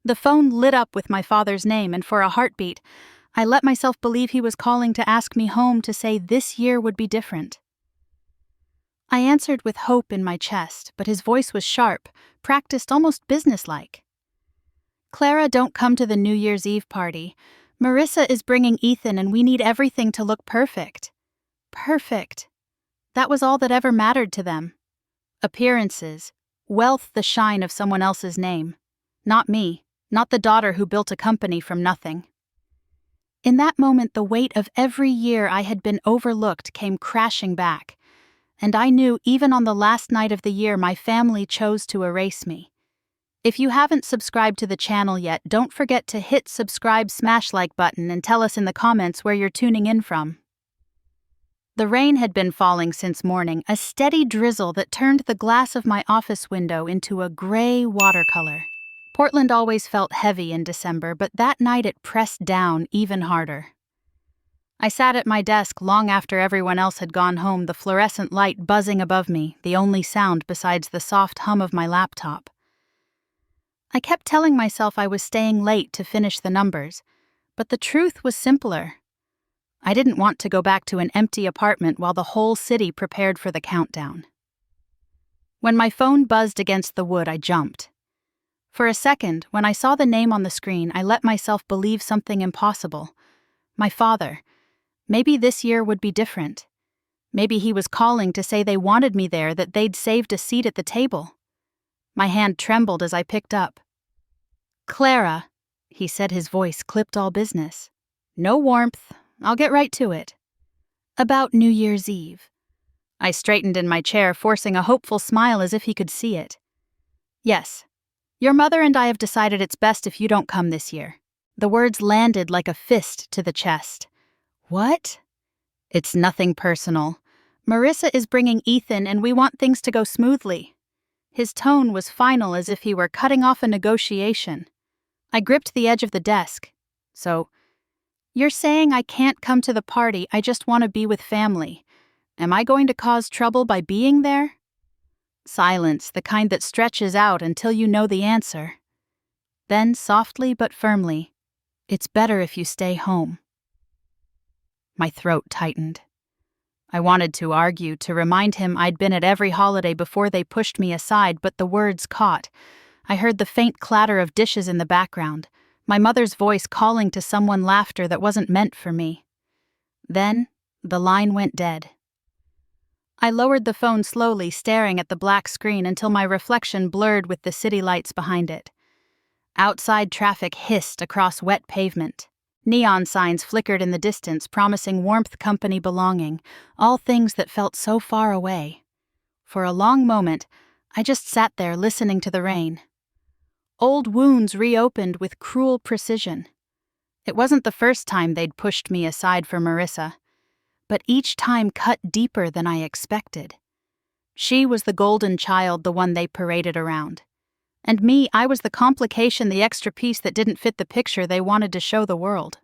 The phone lit up with my father's name, and for a heartbeat, I let myself believe he was calling to ask me home, to say this year would be different. I answered with hope in my chest, but his voice was sharp, practiced, almost businesslike. "Clara, don't come to the New Year's Eve party. Marissa is bringing Ethan and we need everything to look perfect." Perfect. That was all that ever mattered to them. Appearances, wealth, the shine of someone else's name. Not me, not the daughter who built a company from nothing. In that moment, the weight of every year I had been overlooked came crashing back, and I knew even on the last night of the year my family chose to erase me. If you haven't subscribed to the channel yet, don't forget to hit subscribe, smash like button, and tell us in the comments where you're tuning in from. The rain had been falling since morning, a steady drizzle that turned the glass of my office window into a gray watercolor. Portland always felt heavy in December, but that night it pressed down even harder. I sat at my desk long after everyone else had gone home, the fluorescent light buzzing above me, the only sound besides the soft hum of my laptop. I kept telling myself I was staying late to finish the numbers, but the truth was simpler. I didn't want to go back to an empty apartment while the whole city prepared for the countdown. When my phone buzzed against the wood, I jumped. For a second, when I saw the name on the screen, I let myself believe something impossible. My father. Maybe this year would be different. Maybe he was calling to say they wanted me there, that they'd saved a seat at the table. My hand trembled as I picked up. "Clara," he said, his voice clipped all business. "No warmth. I'll get right to it. About New Year's Eve." I straightened in my chair, forcing a hopeful smile as if he could see it. "Yes. Your mother and I have decided it's best if you don't come this year." The words landed like a fist to the chest. "What?" "It's nothing personal. Marissa is bringing Ethan and we want things to go smoothly." His tone was final, as if he were cutting off a negotiation. I gripped the edge of the desk. "So, you're saying I can't come to the party, I just want to be with family. Am I going to cause trouble by being there?" Silence, the kind that stretches out until you know the answer. Then, softly but firmly, "It's better if you stay home." My throat tightened. I wanted to argue, to remind him I'd been at every holiday before they pushed me aside, but the words caught. I heard the faint clatter of dishes in the background, my mother's voice calling to someone, laughter that wasn't meant for me. Then, the line went dead. I lowered the phone slowly, staring at the black screen until my reflection blurred with the city lights behind it. Outside traffic hissed across wet pavement. Neon signs flickered in the distance, promising warmth, company, belonging, all things that felt so far away. For a long moment, I just sat there listening to the rain. Old wounds reopened with cruel precision. It wasn't the first time they'd pushed me aside for Marissa, but each time cut deeper than I expected. She was the golden child, the one they paraded around. And me, I was the complication, the extra piece that didn't fit the picture they wanted to show the world.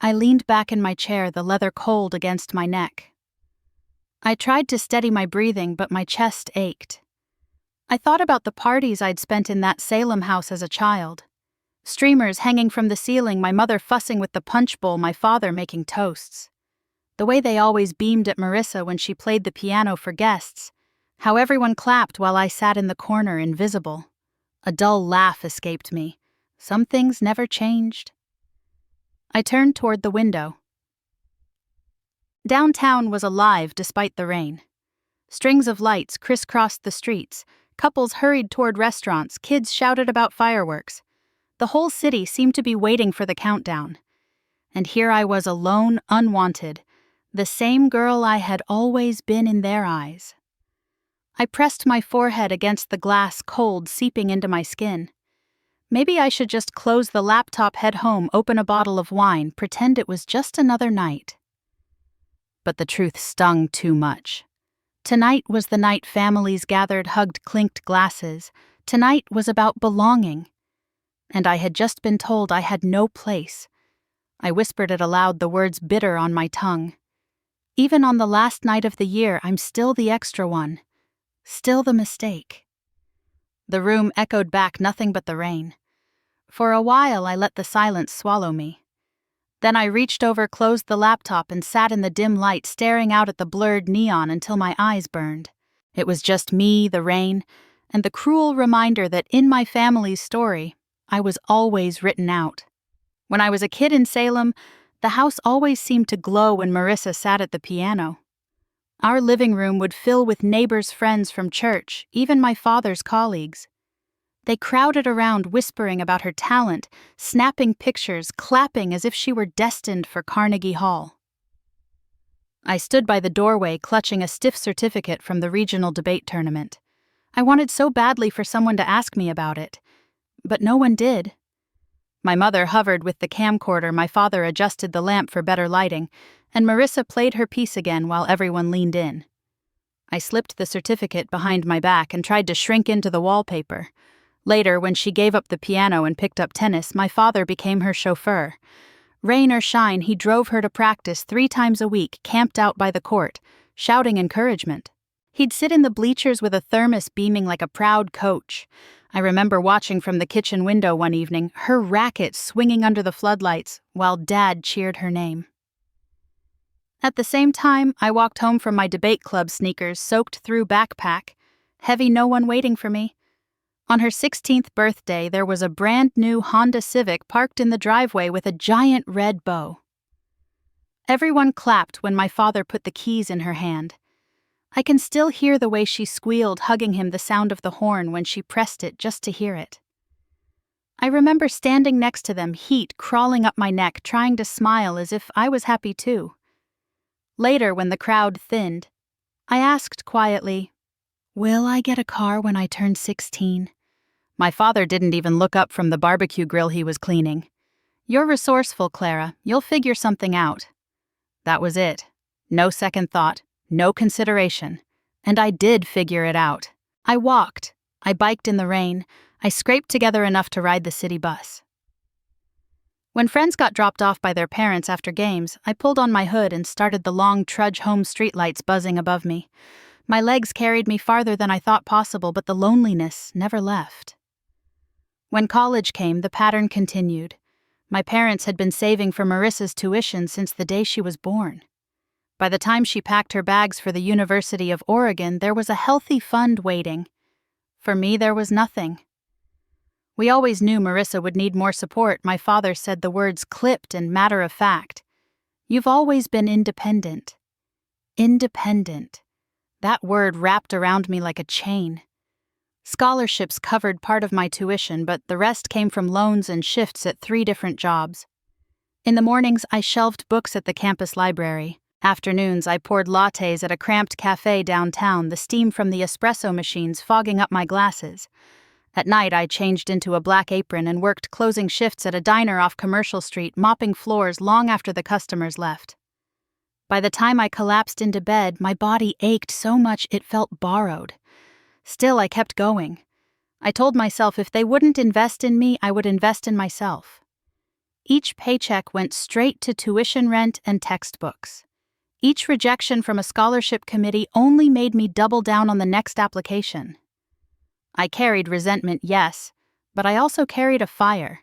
I leaned back in my chair, the leather cold against my neck. I tried to steady my breathing, but my chest ached. I thought about the parties I'd spent in that Salem house as a child. Streamers hanging from the ceiling, my mother fussing with the punch bowl, my father making toasts. The way they always beamed at Marissa when she played the piano for guests. How everyone clapped while I sat in the corner, invisible. A dull laugh escaped me. Some things never changed. I turned toward the window. Downtown was alive despite the rain. Strings of lights crisscrossed the streets. Couples hurried toward restaurants. Kids shouted about fireworks. The whole city seemed to be waiting for the countdown. And here I was, alone, unwanted. The same girl I had always been in their eyes. I pressed my forehead against the glass, cold, seeping into my skin. Maybe I should just close the laptop, head home, open a bottle of wine, pretend it was just another night. But the truth stung too much. Tonight was the night families gathered, hugged, clinked glasses. Tonight was about belonging. And I had just been told I had no place. I whispered it aloud, the words bitter on my tongue. Even on the last night of the year, I'm still the extra one. Still the mistake. The room echoed back nothing but the rain. For a while, I let the silence swallow me. Then I reached over, closed the laptop, and sat in the dim light staring out at the blurred neon until my eyes burned. It was just me, the rain, and the cruel reminder that in my family's story, I was always written out. When I was a kid in Salem, the house always seemed to glow when Marissa sat at the piano. Our living room would fill with neighbors' friends from church, even my father's colleagues. They crowded around whispering about her talent, snapping pictures, clapping as if she were destined for Carnegie Hall. I stood by the doorway clutching a stiff certificate from the regional debate tournament. I wanted so badly for someone to ask me about it, but no one did. My mother hovered with the camcorder, my father adjusted the lamp for better lighting, and Marissa played her piece again while everyone leaned in. I slipped the certificate behind my back and tried to shrink into the wallpaper. Later, when she gave up the piano and picked up tennis, my father became her chauffeur. Rain or shine, he drove her to practice 3 times a week, camped out by the court, shouting encouragement. He'd sit in the bleachers with a thermos beaming like a proud coach. I remember watching from the kitchen window one evening, her racket swinging under the floodlights, while Dad cheered her name. At the same time, I walked home from my debate club sneakers soaked through backpack, heavy no one waiting for me. On her 16th birthday, there was a brand new Honda Civic parked in the driveway with a giant red bow. Everyone clapped when my father put the keys in her hand. I can still hear the way she squealed, hugging him, the sound of the horn when she pressed it just to hear it. I remember standing next to them, heat crawling up my neck, trying to smile as if I was happy too. Later, when the crowd thinned, I asked quietly, "Will I get a car when I turn 16? My father didn't even look up from the barbecue grill he was cleaning. "You're resourceful, Clara. You'll figure something out." That was it. No second thought, no consideration. And I did figure it out. I walked. I biked in the rain. I scraped together enough to ride the city bus. When friends got dropped off by their parents after games, I pulled on my hood and started the long trudge home, streetlights buzzing above me. My legs carried me farther than I thought possible, but the loneliness never left. When college came, the pattern continued. My parents had been saving for Marissa's tuition since the day she was born. By the time she packed her bags for the University of Oregon, there was a healthy fund waiting. For me, there was nothing. We always knew Marissa would need more support. My father said the words clipped and matter-of-fact. "You've always been independent." Independent. That word wrapped around me like a chain. Scholarships covered part of my tuition, but the rest came from loans and shifts at 3 different jobs. In the mornings, I shelved books at the campus library. Afternoons, I poured lattes at a cramped cafe downtown, the steam from the espresso machines fogging up my glasses. At night, I changed into a black apron and worked closing shifts at a diner off Commercial Street, mopping floors long after the customers left. By the time I collapsed into bed, my body ached so much it felt borrowed. Still, I kept going. I told myself if they wouldn't invest in me, I would invest in myself. Each paycheck went straight to tuition rent and textbooks. Each rejection from a scholarship committee only made me double down on the next application. I carried resentment, yes, but I also carried a fire.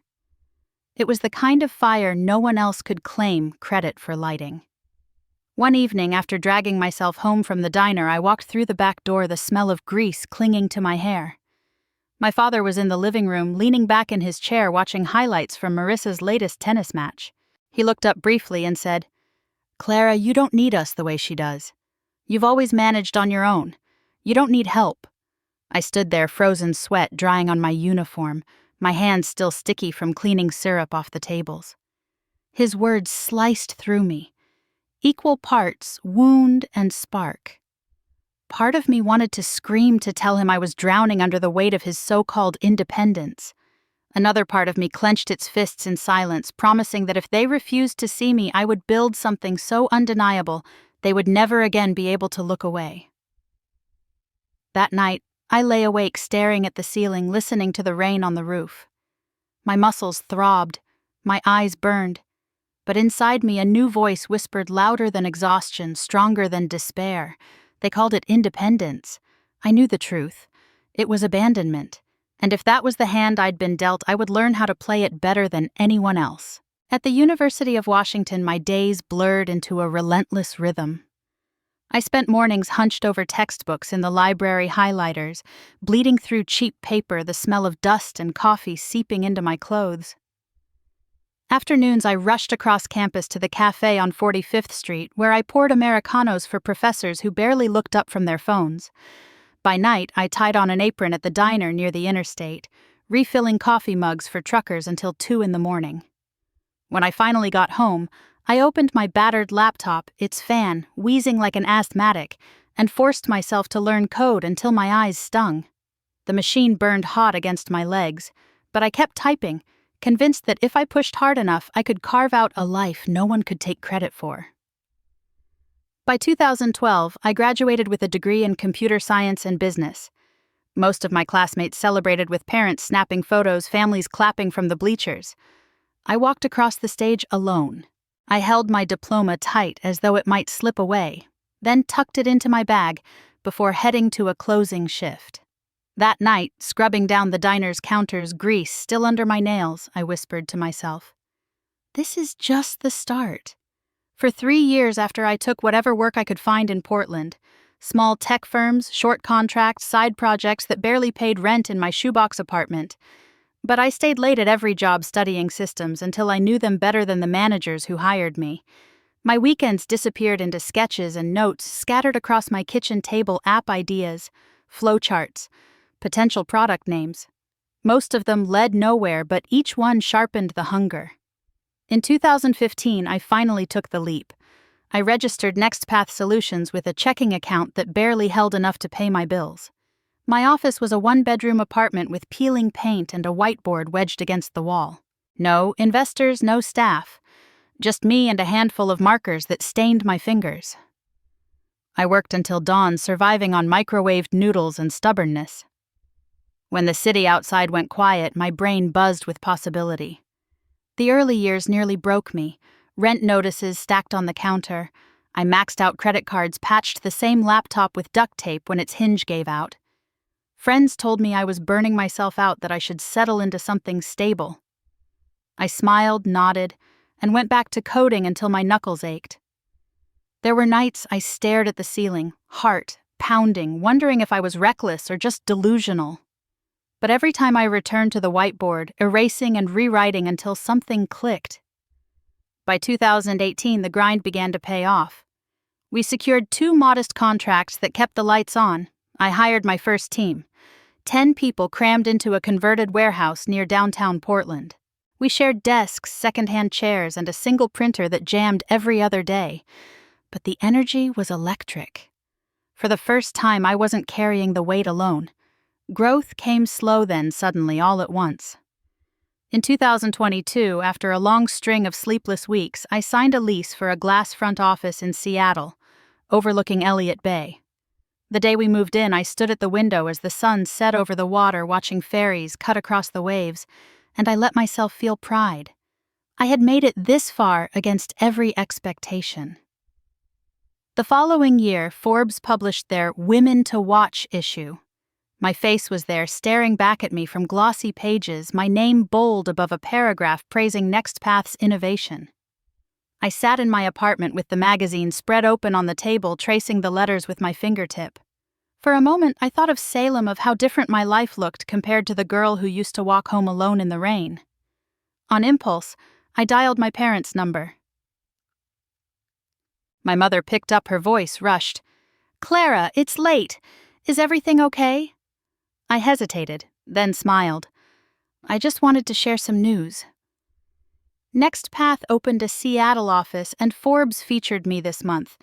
It was the kind of fire no one else could claim credit for lighting. One evening, after dragging myself home from the diner, I walked through the back door, the smell of grease clinging to my hair. My father was in the living room, leaning back in his chair, watching highlights from Marissa's latest tennis match. He looked up briefly and said, "Clara, you don't need us the way she does. You've always managed on your own. You don't need help." I stood there, frozen sweat drying on my uniform, my hands still sticky from cleaning syrup off the tables. His words sliced through me. Equal parts wound and spark. Part of me wanted to scream to tell him I was drowning under the weight of his so-called independence. Another part of me clenched its fists in silence, promising that if they refused to see me, I would build something so undeniable they would never again be able to look away. That night, I lay awake staring at the ceiling, listening to the rain on the roof. My muscles throbbed, my eyes burned. But inside me, a new voice whispered louder than exhaustion, stronger than despair. They called it independence. I knew the truth. It was abandonment. And if that was the hand I'd been dealt, I would learn how to play it better than anyone else. At the University of Washington, my days blurred into a relentless rhythm. I spent mornings hunched over textbooks in the library highlighters, bleeding through cheap paper, the smell of dust and coffee seeping into my clothes. Afternoons, I rushed across campus to the cafe on 45th Street, where I poured Americanos for professors who barely looked up from their phones. By night, I tied on an apron at the diner near the interstate, refilling coffee mugs for truckers until 2 a.m. When I finally got home, I opened my battered laptop, its fan wheezing like an asthmatic, and forced myself to learn code until my eyes stung. The machine burned hot against my legs, but I kept typing, convinced that if I pushed hard enough, I could carve out a life no one could take credit for. By 2012, I graduated with a degree in computer science and business. Most of my classmates celebrated with parents snapping photos, families clapping from the bleachers. I walked across the stage alone. I held my diploma tight as though it might slip away, then tucked it into my bag before heading to a closing shift. That night, scrubbing down the diner's counter's grease still under my nails, I whispered to myself, "This is just the start." For 3 years after I took whatever work I could find in Portland, small tech firms, short contracts, side projects that barely paid rent in my shoebox apartment. But I stayed late at every job studying systems until I knew them better than the managers who hired me. My weekends disappeared into sketches and notes scattered across my kitchen table, app ideas, flowcharts, potential product names. Most of them led nowhere, but each one sharpened the hunger. In 2015, I finally took the leap. I registered NextPath Solutions with a checking account that barely held enough to pay my bills. My office was a 1-bedroom apartment with peeling paint and a whiteboard wedged against the wall. No investors, no staff. Just me and a handful of markers that stained my fingers. I worked until dawn, surviving on microwaved noodles and stubbornness. When the city outside went quiet, my brain buzzed with possibility. The early years nearly broke me. Rent notices stacked on the counter. I maxed out credit cards, patched the same laptop with duct tape when its hinge gave out. Friends told me I was burning myself out, that I should settle into something stable. I smiled, nodded, and went back to coding until my knuckles ached. There were nights I stared at the ceiling, heart pounding, wondering if I was reckless or just delusional. But every time I returned to the whiteboard, erasing and rewriting until something clicked. By 2018, the grind began to pay off. We secured 2 modest contracts that kept the lights on. I hired my first team. 10 people crammed into a converted warehouse near downtown Portland. We shared desks, secondhand chairs, and a single printer that jammed every other day. But the energy was electric. For the first time, I wasn't carrying the weight alone. Growth came slow then, suddenly, all at once. In 2022, after a long string of sleepless weeks, I signed a lease for a glass front office in Seattle, overlooking Elliott Bay. The day we moved in, I stood at the window as the sun set over the water, watching ferries cut across the waves, and I let myself feel pride. I had made it this far against every expectation. The following year, Forbes published their Women to Watch issue. My face was there, staring back at me from glossy pages, my name bold above a paragraph praising NextPath's innovation. I sat in my apartment with the magazine spread open on the table, tracing the letters with my fingertip. For a moment, I thought of Salem, of how different my life looked compared to the girl who used to walk home alone in the rain. On impulse, I dialed my parents' number. My mother picked up, her voice rushed. "Clara, it's late. Is everything okay?" I hesitated, then smiled. I just wanted to share some news. NextPath opened a Seattle office, and Forbes featured me this month.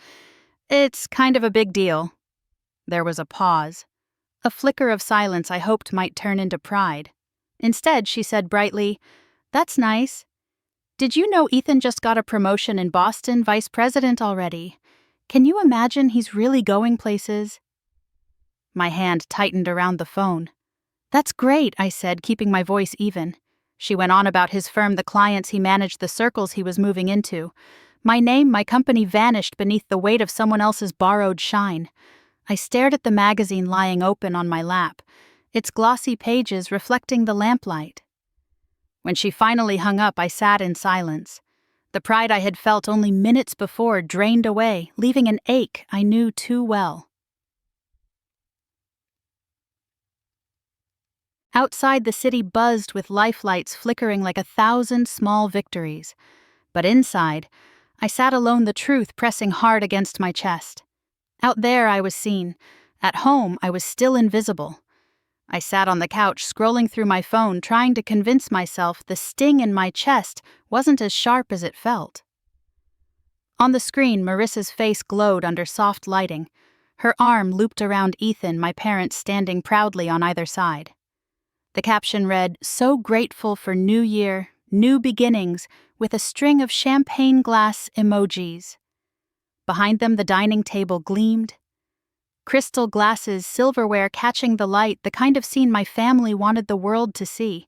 It's kind of a big deal. There was a pause. A flicker of silence I hoped might turn into pride. Instead, she said brightly, "That's nice. Did you know Ethan just got a promotion in Boston, vice president already? Can you imagine, he's really going places?" My hand tightened around the phone. "That's great," I said, keeping my voice even. She went on about his firm, the clients he managed, the circles he was moving into. My name, my company vanished beneath the weight of someone else's borrowed shine. I stared at the magazine lying open on my lap. its glossy pages reflecting the lamplight. When she finally hung up, I sat in silence. The pride I had felt only minutes before drained away, leaving an ache I knew too well. Outside, the city buzzed with lifelights flickering like 1,000 small victories. But inside, I sat alone, the truth pressing hard against my chest. Out there, I was seen. At home, I was still invisible. I sat on the couch, scrolling through my phone, trying to convince myself the sting in my chest wasn't as sharp as it felt. On the screen, Marissa's face glowed under soft lighting. Her arm looped around Ethan, my parents standing proudly on either side. The caption read, "So grateful for New Year, new beginnings," with a string of champagne glass emojis. Behind them, the dining table gleamed. Crystal glasses, silverware catching the light, the kind of scene my family wanted the world to see.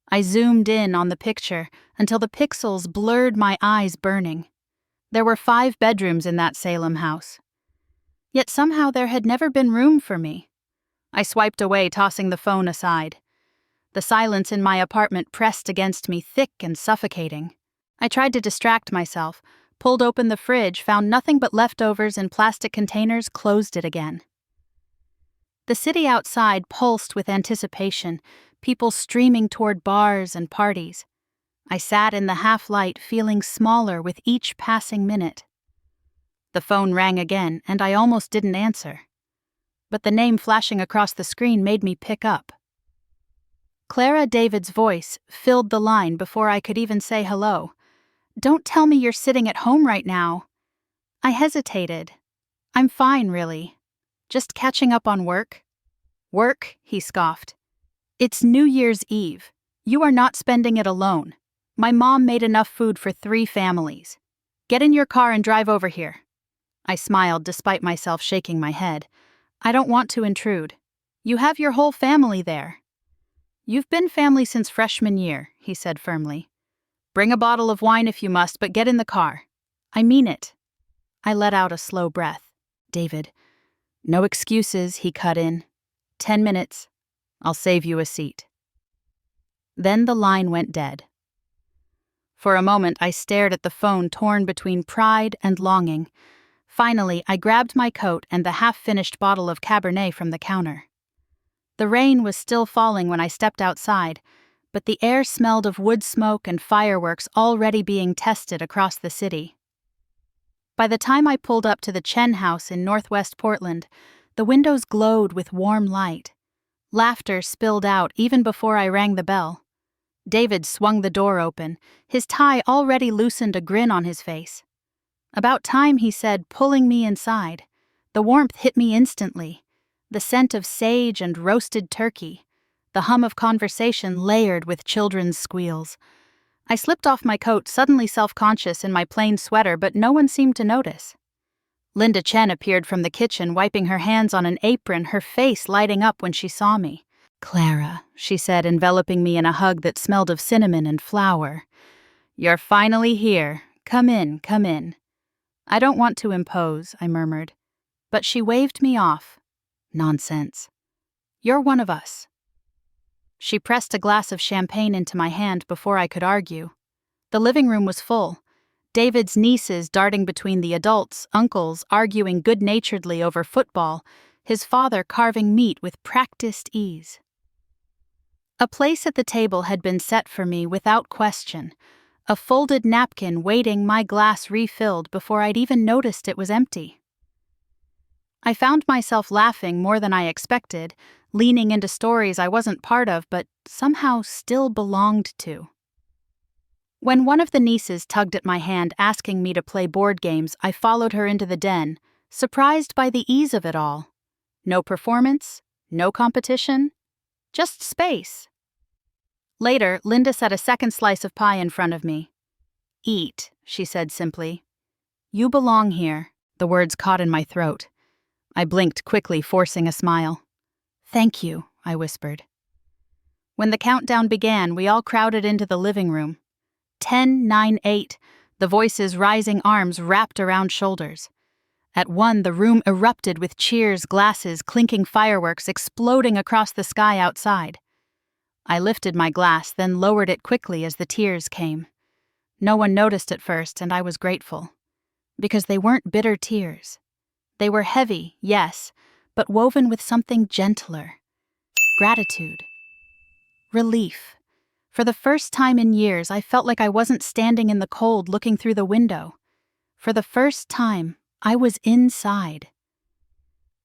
I zoomed in on the picture until the pixels blurred my eyes, burning. There were 5 bedrooms in that Salem house. Yet somehow there had never been room for me. I swiped away, tossing the phone aside. The silence in my apartment pressed against me, thick and suffocating. I tried to distract myself, pulled open the fridge, found nothing but leftovers in plastic containers, closed it again. The city outside pulsed with anticipation, people streaming toward bars and parties. I sat in the half-light, feeling smaller with each passing minute. The phone rang again, and I almost didn't answer. But the name flashing across the screen made me pick up. Clara David's voice filled the line before I could even say hello. "Don't tell me you're sitting at home right now." I hesitated. "I'm fine, really. Just catching up on work." "Work?" he scoffed. "It's New Year's Eve. You are not spending it alone. My mom made enough food for 3 families. Get in your car and drive over here." I smiled despite myself shaking my head. "I don't want to intrude. You have your whole family there." "You've been family since freshman year," he said firmly. "Bring a bottle of wine if you must, but get in the car. I mean it." I let out a slow breath. "David." "No excuses," he cut in. 10 minutes. I'll save you a seat." Then the line went dead. For a moment, I stared at the phone, torn between pride and longing. Finally, I grabbed my coat and the half-finished bottle of Cabernet from the counter. The rain was still falling when I stepped outside, but the air smelled of wood smoke and fireworks already being tested across the city. By the time I pulled up to the Chen House in northwest Portland, the windows glowed with warm light. Laughter spilled out even before I rang the bell. David swung the door open, his tie already loosened, a grin on his face. "About time," he said, pulling me inside. The warmth hit me instantly. The scent of sage and roasted turkey. The hum of conversation layered with children's squeals. I slipped off my coat, suddenly self-conscious in my plain sweater, but no one seemed to notice. Linda Chen appeared from the kitchen, wiping her hands on an apron, her face lighting up when she saw me. "Clara," she said, enveloping me in a hug that smelled of cinnamon and flour. "You're finally here. Come in, come in." "I don't want to impose," I murmured. But she waved me off. "Nonsense. You're one of us." She pressed a glass of champagne into my hand before I could argue. The living room was full. David's nieces darting between the adults, uncles arguing good-naturedly over football, his father carving meat with practiced ease. A place at the table had been set for me without question, a folded napkin waiting, my glass refilled before I'd even noticed it was empty. I found myself laughing more than I expected, leaning into stories I wasn't part of but somehow still belonged to. When one of the nieces tugged at my hand asking me to play board games, I followed her into the den, surprised by the ease of it all. No performance, no competition, just space. Later, Linda set a second slice of pie in front of me. "Eat," she said simply. "You belong here." The words caught in my throat. I blinked quickly, forcing a smile. "Thank you," I whispered. When the countdown began, we all crowded into the living room. 10, 9, 8, the voices, rising arms wrapped around shoulders. At one, the room erupted with cheers, glasses, clinking fireworks exploding across the sky outside. I lifted my glass, then lowered it quickly as the tears came. No one noticed at first, and I was grateful. Because they weren't bitter tears. They were heavy, yes, but woven with something gentler. Gratitude. Relief. For the first time in years, I felt like I wasn't standing in the cold looking through the window. For the first time, I was inside.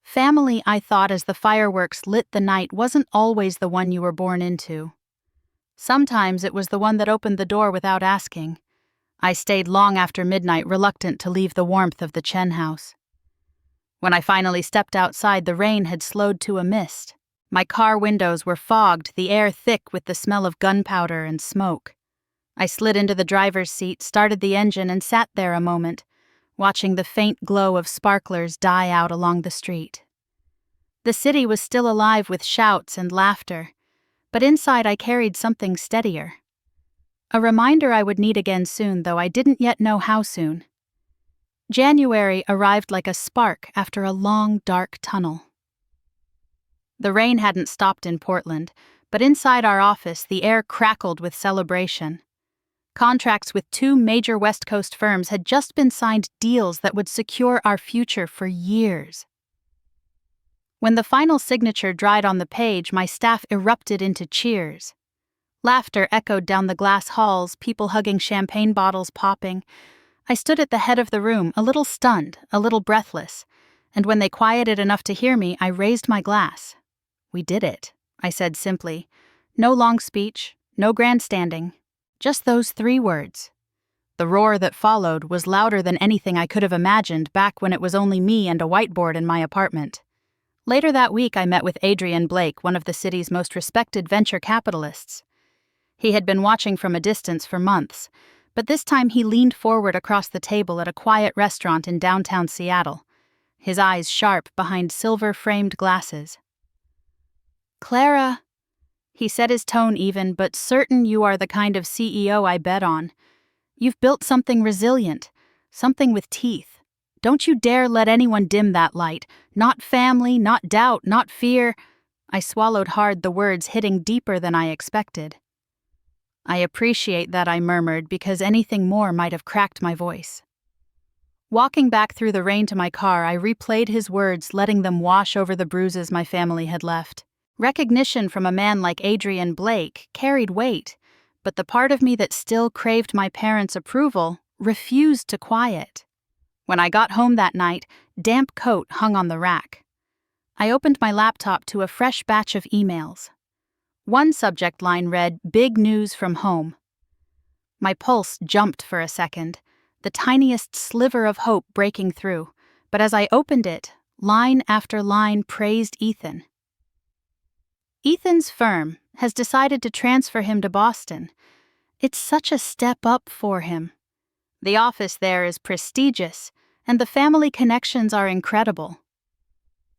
Family, I thought, as the fireworks lit the night, wasn't always the one you were born into. Sometimes it was the one that opened the door without asking. I stayed long after midnight, reluctant to leave the warmth of the Chen house. When I finally stepped outside, the rain had slowed to a mist. My car windows were fogged, the air thick with the smell of gunpowder and smoke. I slid into the driver's seat, started the engine, and sat there a moment, watching the faint glow of sparklers die out along the street. The city was still alive with shouts and laughter, but inside I carried something steadier. A reminder I would need again soon, though I didn't yet know how soon. January arrived like a spark after a long, dark tunnel. The rain hadn't stopped in Portland, but inside our office the air crackled with celebration. Contracts with 2 major West Coast firms had just been signed, deals that would secure our future for years. When the final signature dried on the page, my staff erupted into cheers. Laughter echoed down the glass halls, people hugging, champagne bottles popping. I stood at the head of the room, a little stunned, a little breathless, and when they quieted enough to hear me, I raised my glass. "We did it," I said simply. No long speech, no grandstanding, just those 3 words. The roar that followed was louder than anything I could have imagined back when it was only me and a whiteboard in my apartment. Later that week, I met with Adrian Blake, one of the city's most respected venture capitalists. He had been watching from a distance for months, but this time he leaned forward across the table at a quiet restaurant in downtown Seattle, his eyes sharp behind silver-framed glasses. "Clara," he said, his tone even, but certain, "you are the kind of CEO I bet on. You've built something resilient, something with teeth. Don't you dare let anyone dim that light. Not family, not doubt, not fear." I swallowed hard, the words hitting deeper than I expected. "I appreciate that," I murmured, because anything more might have cracked my voice. Walking back through the rain to my car, I replayed his words, letting them wash over the bruises my family had left. Recognition from a man like Adrian Blake carried weight, but the part of me that still craved my parents' approval refused to quiet. When I got home that night, damp coat hung on the rack. I opened my laptop to a fresh batch of emails. One subject line read, "Big news from home." My pulse jumped for a second, the tiniest sliver of hope breaking through, but as I opened it, line after line praised Ethan. Ethan's firm has decided to transfer him to Boston. It's such a step up for him. The office there is prestigious, and the family connections are incredible.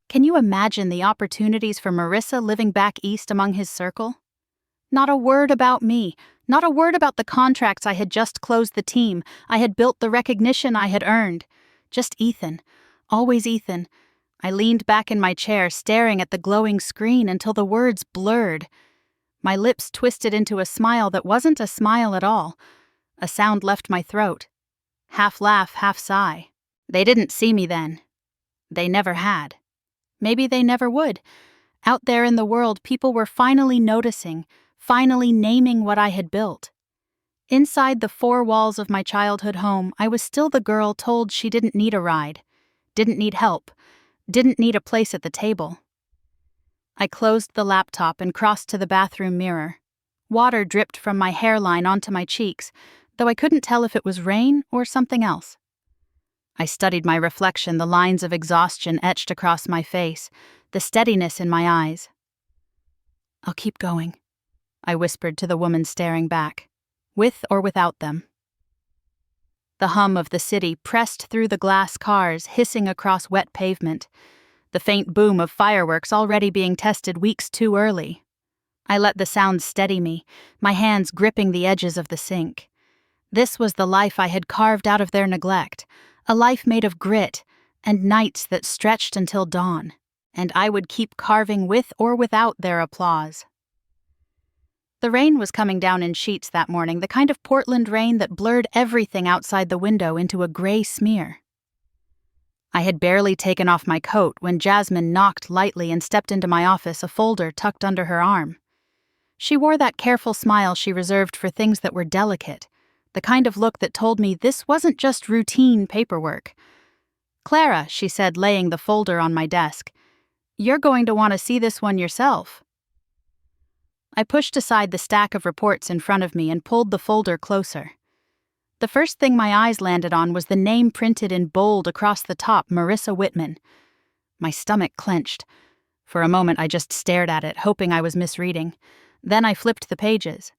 Can you imagine the opportunities for Marissa living back east among his circle? Not a word about me, not a word about the contracts I had just closed, the team I had built, the recognition I had earned. Just Ethan, always Ethan. I leaned back in my chair, staring at the glowing screen until the words blurred. My lips twisted into a smile that wasn't a smile at all. A sound left my throat. Half laugh, half sigh. They didn't see me then. They never had. Maybe they never would. Out there in the world, people were finally noticing, finally naming what I had built. Inside the 4 walls of my childhood home, I was still the girl told she didn't need a ride, didn't need help, didn't need a place at the table. I closed the laptop and crossed to the bathroom mirror. Water dripped from my hairline onto my cheeks, though I couldn't tell if it was rain or something else. I studied my reflection, the lines of exhaustion etched across my face, the steadiness in my eyes. "I'll keep going," I whispered to the woman staring back, with or without them. The hum of the city pressed through the glass cars, hissing across wet pavement, the faint boom of fireworks already being tested weeks too early. I let the sound steady me, my hands gripping the edges of the sink. This was the life I had carved out of their neglect, a life made of grit, and nights that stretched until dawn, and I would keep carving with or without their applause. The rain was coming down in sheets that morning, the kind of Portland rain that blurred everything outside the window into a gray smear. I had barely taken off my coat when Jasmine knocked lightly and stepped into my office, a folder tucked under her arm. She wore that careful smile she reserved for things that were delicate, the kind of look that told me this wasn't just routine paperwork. "Clara," she said, laying the folder on my desk, "you're going to want to see this one yourself." I pushed aside the stack of reports in front of me and pulled the folder closer. The first thing my eyes landed on was the name printed in bold across the top, Marissa Whitman. My stomach clenched. For a moment I just stared at it, hoping I was misreading. Then I flipped the pages.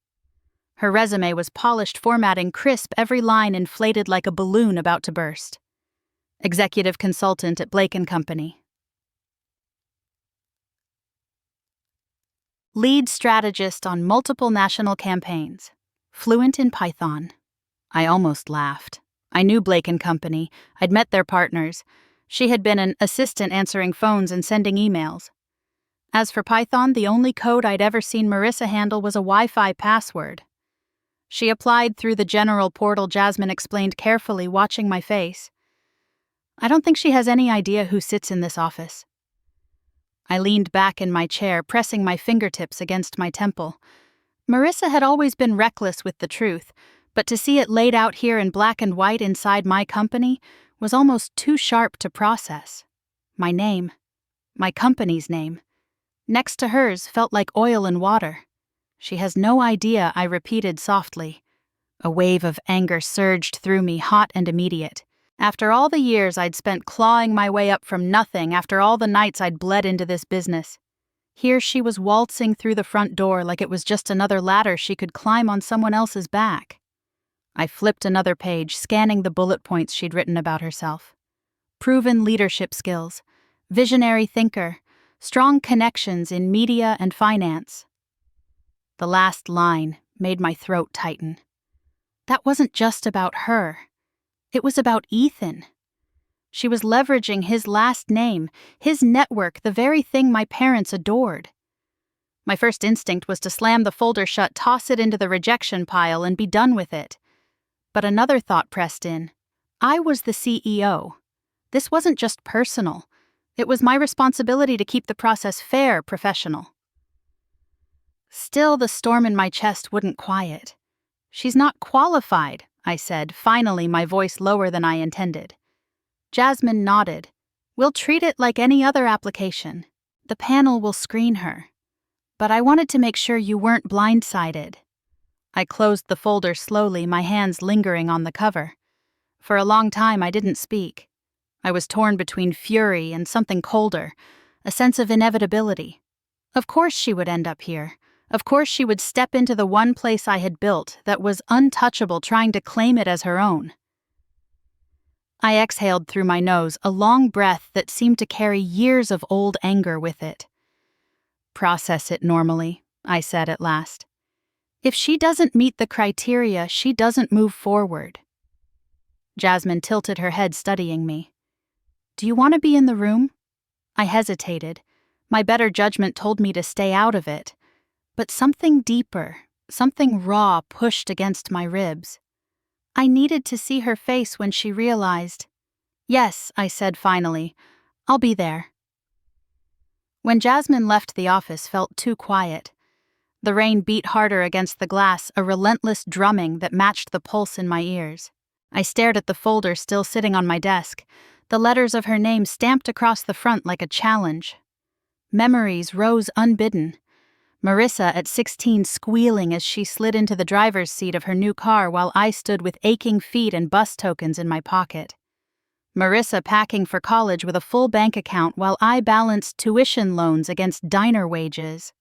Her resume was polished formatting, crisp, every line inflated like a balloon about to burst. Executive consultant at Blake & Company. Lead strategist on multiple national campaigns. Fluent in Python. I almost laughed. I knew Blake & Company. I'd met their partners. She had been an assistant answering phones and sending emails. As for Python, the only code I'd ever seen Marissa handle was a Wi-Fi password. She applied through the general portal, Jasmine explained carefully, watching my face. "I don't think she has any idea who sits in this office." I leaned back in my chair, pressing my fingertips against my temple. Marissa had always been reckless with the truth, but to see it laid out here in black and white inside my company was almost too sharp to process. My name, my company's name, next to hers felt like oil and water. "She has no idea," I repeated softly. A wave of anger surged through me, hot and immediate. After all the years I'd spent clawing my way up from nothing, after all the nights I'd bled into this business, here she was waltzing through the front door like it was just another ladder she could climb on someone else's back. I flipped another page, scanning the bullet points she'd written about herself. Proven leadership skills, visionary thinker, strong connections in media and finance. The last line made my throat tighten. That wasn't just about her. It was about Ethan. She was leveraging his last name, his network, the very thing my parents adored. My first instinct was to slam the folder shut, toss it into the rejection pile, and be done with it. But another thought pressed in. I was the CEO. This wasn't just personal. It was my responsibility to keep the process fair, professional. Still, the storm in my chest wouldn't quiet. "She's not qualified," I said, finally, my voice lower than I intended. Jasmine nodded. "We'll treat it like any other application. The panel will screen her. But I wanted to make sure you weren't blindsided." I closed the folder slowly, my hands lingering on the cover. For a long time I didn't speak. I was torn between fury and something colder, a sense of inevitability. Of course she would end up here. Of course she would step into the one place I had built that was untouchable, trying to claim it as her own. I exhaled through my nose, a long breath that seemed to carry years of old anger with it. "Process it normally," I said at last. "If she doesn't meet the criteria, she doesn't move forward." Jasmine tilted her head, studying me. "Do you want to be in the room?" I hesitated. My better judgment told me to stay out of it. But something deeper, something raw pushed against my ribs. I needed to see her face when she realized. "Yes," I said finally. "I'll be there." When Jasmine left, the office felt too quiet. The rain beat harder against the glass, a relentless drumming that matched the pulse in my ears. I stared at the folder still sitting on my desk, the letters of her name stamped across the front like a challenge. Memories rose unbidden. Marissa at 16 squealing as she slid into the driver's seat of her new car while I stood with aching feet and bus tokens in my pocket. Marissa packing for college with a full bank account while I balanced tuition loans against diner wages.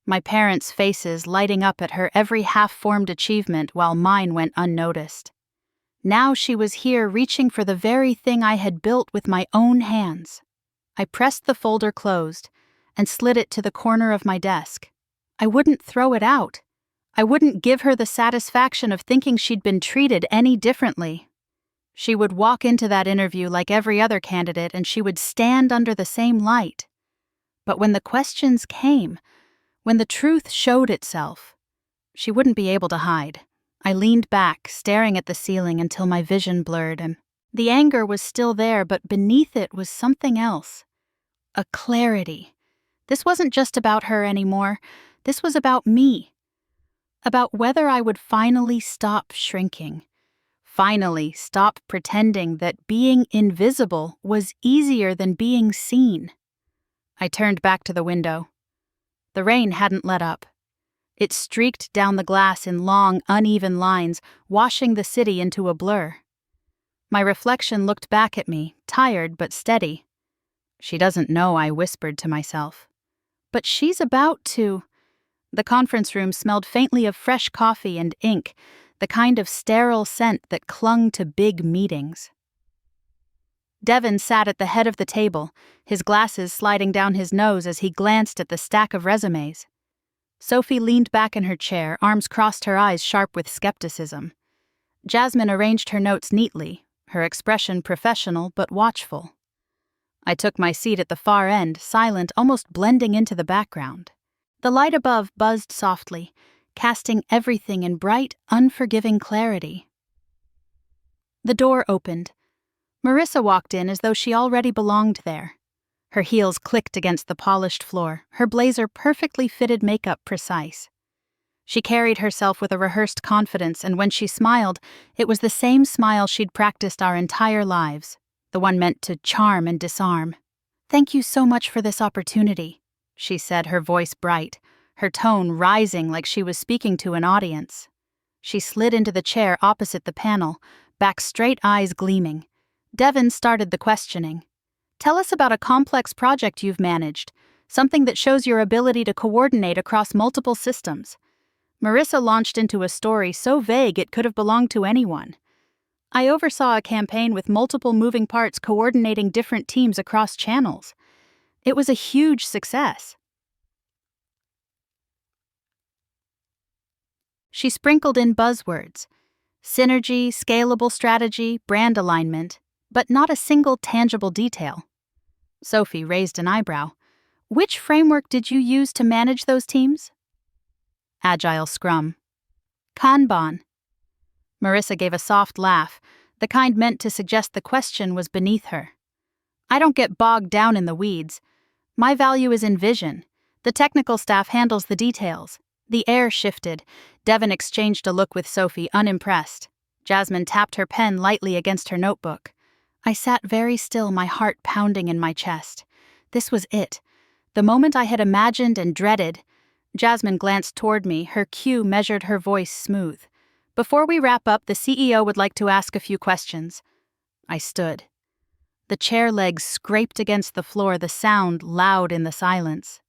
My parents' faces lighting up at her every half-formed achievement while mine went unnoticed. Now she was here reaching for the very thing I had built with my own hands. I pressed the folder closed and slid it to the corner of my desk. I wouldn't throw it out. I wouldn't give her the satisfaction of thinking she'd been treated any differently. She would walk into that interview like every other candidate, and she would stand under the same light. But when the questions came, when the truth showed itself, she wouldn't be able to hide. I leaned back, staring at the ceiling until my vision blurred, and the anger was still there, but beneath it was something else. A clarity. This wasn't just about her anymore. This was about me. About whether I would finally stop shrinking. Finally stop pretending that being invisible was easier than being seen. I turned back to the window. The rain hadn't let up. It streaked down the glass in long, uneven lines, washing the city into a blur. My reflection looked back at me, tired but steady. She doesn't know, I whispered to myself. But she's about to. The conference room smelled faintly of fresh coffee and ink, the kind of sterile scent that clung to big meetings. Devin sat at the head of the table, his glasses sliding down his nose as he glanced at the stack of resumes. Sophie leaned back in her chair, arms crossed, her eyes sharp with skepticism. Jasmine arranged her notes neatly, her expression professional but watchful. I took my seat at the far end, silent, almost blending into the background. The light above buzzed softly, casting everything in bright, unforgiving clarity. The door opened. Marissa walked in as though she already belonged there. Her heels clicked against the polished floor, her blazer perfectly fitted makeup precise. She carried herself with a rehearsed confidence, and when she smiled, it was the same smile she'd practiced our entire lives, the one meant to charm and disarm. "Thank you so much for this opportunity," she said, her voice bright, her tone rising like she was speaking to an audience. She slid into the chair opposite the panel, back straight, eyes gleaming. Devin started the questioning. "Tell us about a complex project you've managed, something that shows your ability to coordinate across multiple systems." Marissa launched into a story so vague it could have belonged to anyone. "I oversaw a campaign with multiple moving parts coordinating different teams across channels. It was a huge success." She sprinkled in buzzwords: synergy, scalable strategy, brand alignment, but not a single tangible detail. Sophie raised an eyebrow. "Which framework did you use to manage those teams?" "Agile Scrum." "Kanban." Marissa gave a soft laugh, the kind meant to suggest the question was beneath her. "I don't get bogged down in the weeds. My value is in vision. The technical staff handles the details." The air shifted. Devin exchanged a look with Sophie, unimpressed. Jasmine tapped her pen lightly against her notebook. I sat very still, my heart pounding in my chest. This was it. The moment I had imagined and dreaded. Jasmine glanced toward me, her cue measured, her voice smooth. "Before we wrap up, the CEO would like to ask a few questions." I stood. The chair legs scraped against the floor, the sound loud in the silence.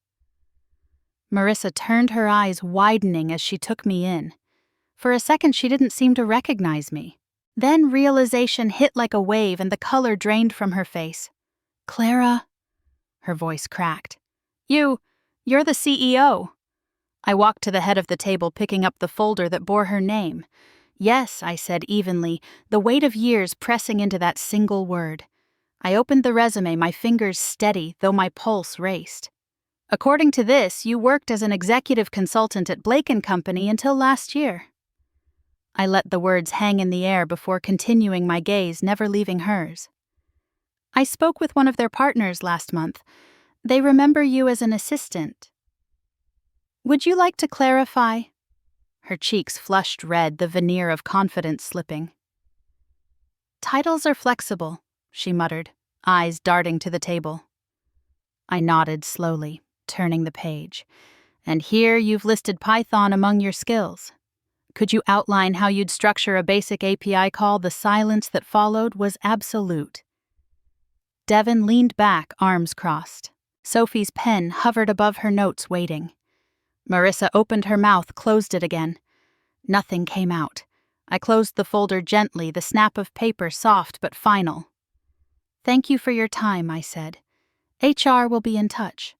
Marissa turned, her eyes widening as she took me in. For a second, she didn't seem to recognize me. Then realization hit like a wave and the color drained from her face. "Clara," her voice cracked. You're the CEO." I walked to the head of the table, picking up the folder that bore her name. "Yes," I said evenly, the weight of years pressing into that single word. I opened the resume, my fingers steady, though my pulse raced. "According to this, you worked as an executive consultant at Blake & Company until last year." I let the words hang in the air before continuing, my gaze never leaving hers. "I spoke with one of their partners last month. They remember you as an assistant. Would you like to clarify?" Her cheeks flushed red, the veneer of confidence slipping. "Titles are flexible," she muttered, eyes darting to the table. I nodded slowly, turning the page. "And here you've listed Python among your skills. Could you outline how you'd structure a basic API call?" The silence that followed was absolute. Devin leaned back, arms crossed. Sophie's pen hovered above her notes, waiting. Marissa opened her mouth, closed it again. Nothing came out. I closed the folder gently, the snap of paper soft but final. "Thank you for your time," I said. "HR will be in touch."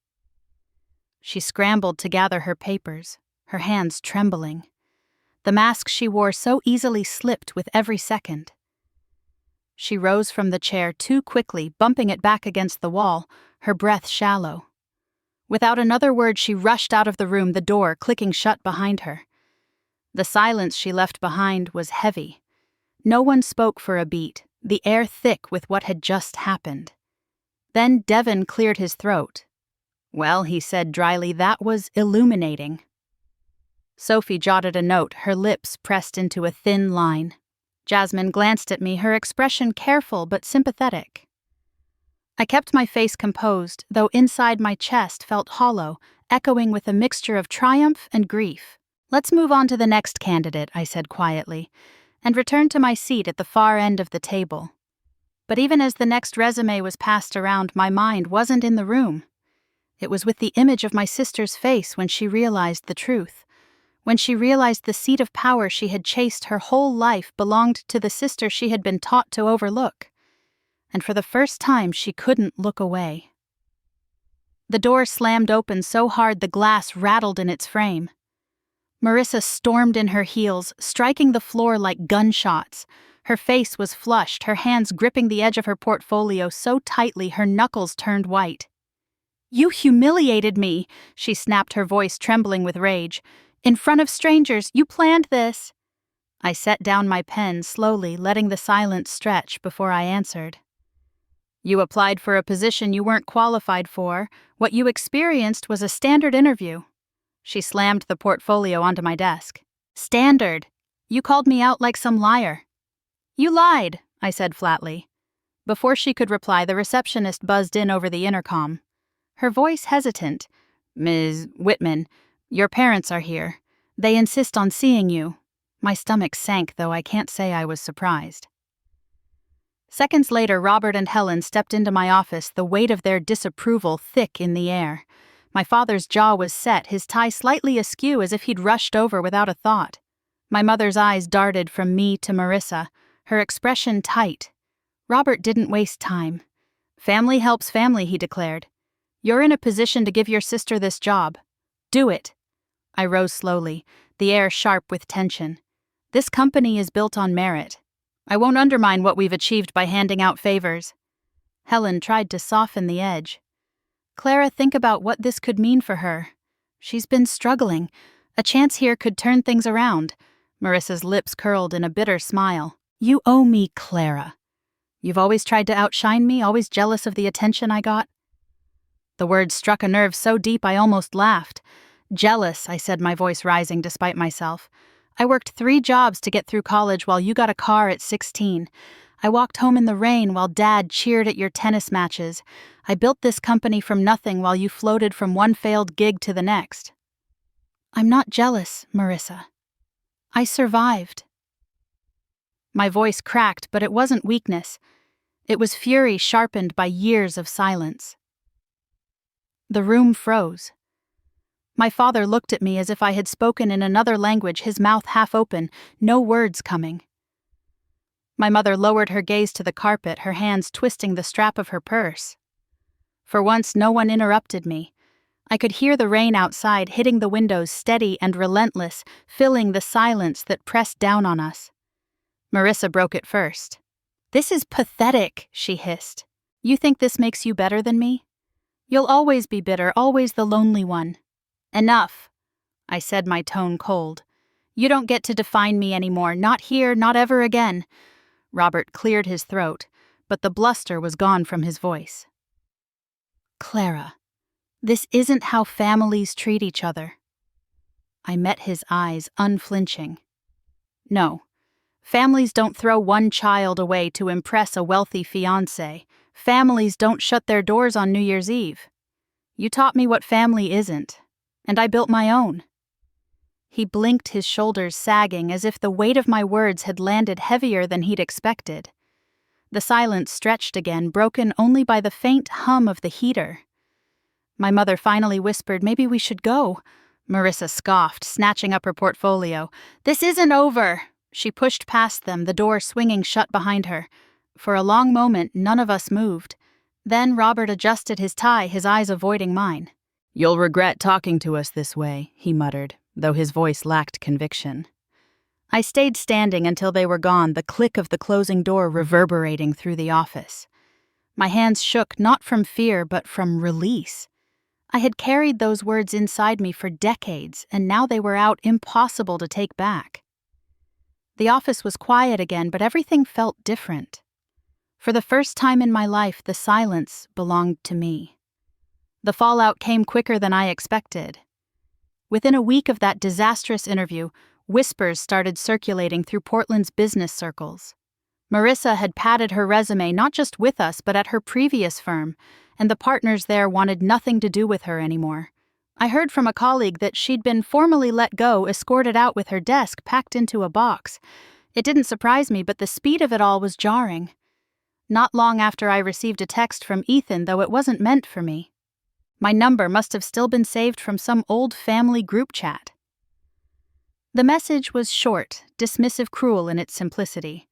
She scrambled to gather her papers, her hands trembling. The mask she wore so easily slipped with every second. She rose from the chair too quickly, bumping it back against the wall, her breath shallow. Without another word, she rushed out of the room, the door clicking shut behind her. The silence she left behind was heavy. No one spoke for a beat, the air thick with what had just happened. Then Devon cleared his throat. "Well," he said dryly, "that was illuminating." Sophie jotted a note, her lips pressed into a thin line. Jasmine glanced at me, her expression careful but sympathetic. I kept my face composed, though inside my chest felt hollow, echoing with a mixture of triumph and grief. "Let's move on to the next candidate," I said quietly, and returned to my seat at the far end of the table. But even as the next resume was passed around, my mind wasn't in the room. It was with the image of my sister's face when she realized the truth. When she realized the seat of power she had chased her whole life belonged to the sister she had been taught to overlook. And for the first time, she couldn't look away. The door slammed open so hard the glass rattled in its frame. Marissa stormed in her heels, striking the floor like gunshots. Her face was flushed, her hands gripping the edge of her portfolio so tightly her knuckles turned white. "You humiliated me," she snapped, her voice trembling with rage. "In front of strangers, you planned this." I set down my pen slowly, letting the silence stretch before I answered. "You applied for a position you weren't qualified for. What you experienced was a standard interview." She slammed the portfolio onto my desk. "Standard. You called me out like some liar." "You lied," I said flatly. Before she could reply, the receptionist buzzed in over the intercom. Her voice hesitant. "Ms. Whitman, your parents are here. They insist on seeing you." My stomach sank, though I can't say I was surprised. Seconds later, Robert and Helen stepped into my office, the weight of their disapproval thick in the air. My father's jaw was set, his tie slightly askew as if he'd rushed over without a thought. My mother's eyes darted from me to Marissa, her expression tight. Robert didn't waste time. "Family helps family," he declared. "You're in a position to give your sister this job. Do it." I rose slowly, the air sharp with tension. This company is built on merit. I won't undermine what we've achieved by handing out favors. Helen tried to soften the edge. "Clara, think about what this could mean for her. She's been struggling. A chance here could turn things around." Marissa's lips curled in a bitter smile. "You owe me, Clara. You've always tried to outshine me, always jealous of the attention I got." The words struck a nerve so deep I almost laughed. "Jealous," I said, my voice rising despite myself. "I worked 3 jobs to get through college while you got a car at 16. I walked home in the rain while Dad cheered at your tennis matches. I built this company from nothing while you floated from one failed gig to the next." "I'm not jealous, Marissa. I survived." My voice cracked, but it wasn't weakness. It was fury sharpened by years of silence. The room froze. My father looked at me as if I had spoken in another language, his mouth half open, no words coming. My mother lowered her gaze to the carpet, her hands twisting the strap of her purse. For once, no one interrupted me. I could hear the rain outside hitting the windows, steady and relentless, filling the silence that pressed down on us. Marissa broke it first. "This is pathetic," she hissed. "You think this makes you better than me? You'll always be bitter, always the lonely one." "Enough," I said, my tone cold. "You don't get to define me anymore, not here, not ever again." Robert cleared his throat, but the bluster was gone from his voice. "Clara, this isn't how families treat each other." I met his eyes, unflinching. "No. Families don't throw one child away to impress a wealthy fiancé. Families don't shut their doors on New Year's Eve. You taught me what family isn't, and I built my own." He blinked, his shoulders sagging as if the weight of my words had landed heavier than he'd expected. The silence stretched again, broken only by the faint hum of the heater. My mother finally whispered, "Maybe we should go." Marissa scoffed, snatching up her portfolio. "This isn't over." She pushed past them, the door swinging shut behind her. For a long moment, none of us moved. Then Robert adjusted his tie, his eyes avoiding mine. "You'll regret talking to us this way," he muttered, though his voice lacked conviction. I stayed standing until they were gone, the click of the closing door reverberating through the office. My hands shook not from fear but from release. I had carried those words inside me for decades, and now they were out, impossible to take back. The office was quiet again, but everything felt different. For the first time in my life, the silence belonged to me. The fallout came quicker than I expected. Within a week of that disastrous interview, whispers started circulating through Portland's business circles. Marissa had padded her resume not just with us but at her previous firm, and the partners there wanted nothing to do with her anymore. I heard from a colleague that she'd been formally let go, escorted out with her desk packed into a box. It didn't surprise me, but the speed of it all was jarring. Not long after I received a text from Ethan, though it wasn't meant for me. My number must have still been saved from some old family group chat. The message was short, dismissive, cruel in its simplicity.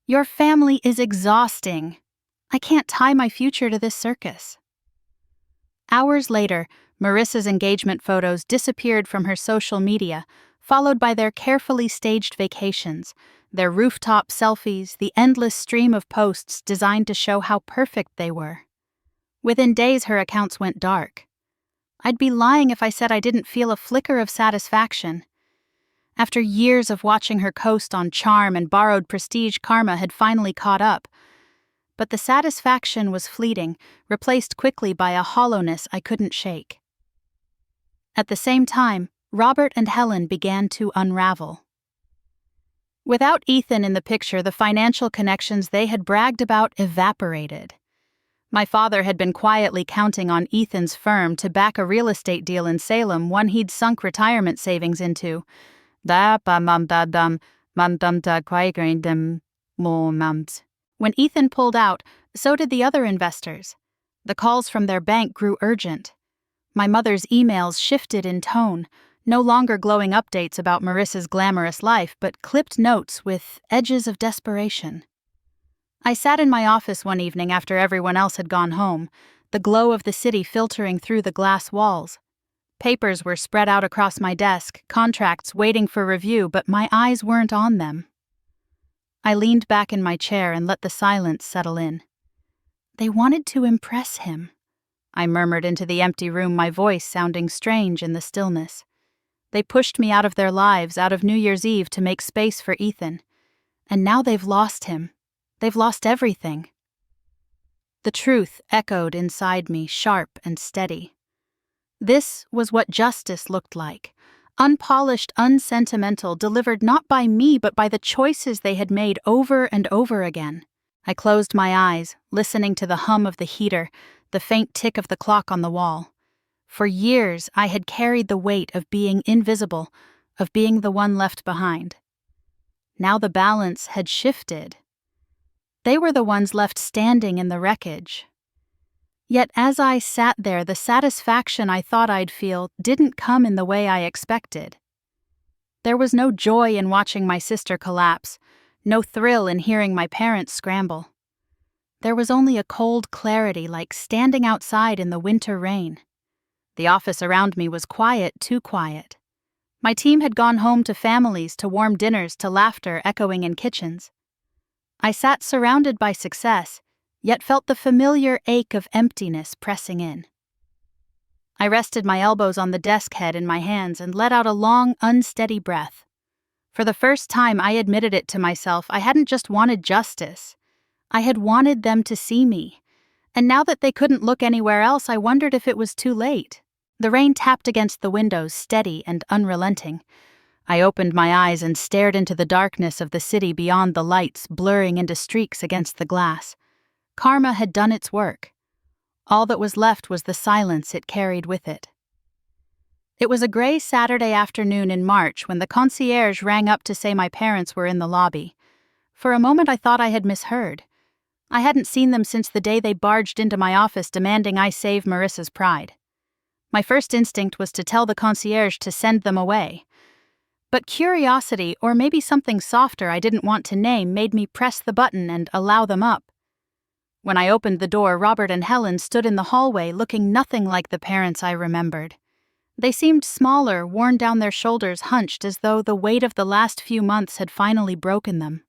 Your family is exhausting. I can't tie my future to this circus. Hours later, Marissa's engagement photos disappeared from her social media, followed by their carefully staged vacations, their rooftop selfies, the endless stream of posts designed to show how perfect they were. Within days, her accounts went dark. I'd be lying if I said I didn't feel a flicker of satisfaction. After years of watching her coast on charm and borrowed prestige, karma had finally caught up. But the satisfaction was fleeting, replaced quickly by a hollowness I couldn't shake. At the same time, Robert and Helen began to unravel. Without Ethan in the picture, the financial connections they had bragged about evaporated. My father had been quietly counting on Ethan's firm to back a real estate deal in Salem, one he'd sunk retirement savings into. When Ethan pulled out, so did the other investors. The calls from their bank grew urgent. My mother's emails shifted in tone, no longer glowing updates about Marissa's glamorous life, but clipped notes with edges of desperation. I sat in my office one evening after everyone else had gone home, the glow of the city filtering through the glass walls. Papers were spread out across my desk, contracts waiting for review, but my eyes weren't on them. I leaned back in my chair and let the silence settle in. They wanted to impress him, I murmured into the empty room, my voice sounding strange in the stillness. They pushed me out of their lives, out of New Year's Eve, to make space for Ethan. And now they've lost him. They've lost everything. The truth echoed inside me, sharp and steady. This was what justice looked like. Unpolished, unsentimental, delivered not by me but by the choices they had made over and over again. I closed my eyes, listening to the hum of the heater, the faint tick of the clock on the wall. For years, I had carried the weight of being invisible, of being the one left behind. Now the balance had shifted. They were the ones left standing in the wreckage. Yet as I sat there, the satisfaction I thought I'd feel didn't come in the way I expected. There was no joy in watching my sister collapse, no thrill in hearing my parents scramble. There was only a cold clarity, like standing outside in the winter rain. The office around me was quiet, too quiet. My team had gone home to families, to warm dinners, to laughter echoing in kitchens. I sat surrounded by success, yet felt the familiar ache of emptiness pressing in. I rested my elbows on the desk head in my hands and let out a long, unsteady breath. For the first time, I admitted it to myself, I hadn't just wanted justice. I had wanted them to see me. And now that they couldn't look anywhere else, I wondered if it was too late. The rain tapped against the windows, steady and unrelenting. I opened my eyes and stared into the darkness of the city beyond the lights, blurring into streaks against the glass. Karma had done its work. All that was left was the silence it carried with it. It was a gray Saturday afternoon in March when the concierge rang up to say my parents were in the lobby. For a moment I thought I had misheard. I hadn't seen them since the day they barged into my office demanding I save Marissa's pride. My first instinct was to tell the concierge to send them away. But curiosity, or maybe something softer I didn't want to name, made me press the button and allow them up. When I opened the door, Robert and Helen stood in the hallway looking nothing like the parents I remembered. They seemed smaller, worn down their shoulders, hunched as though the weight of the last few months had finally broken them.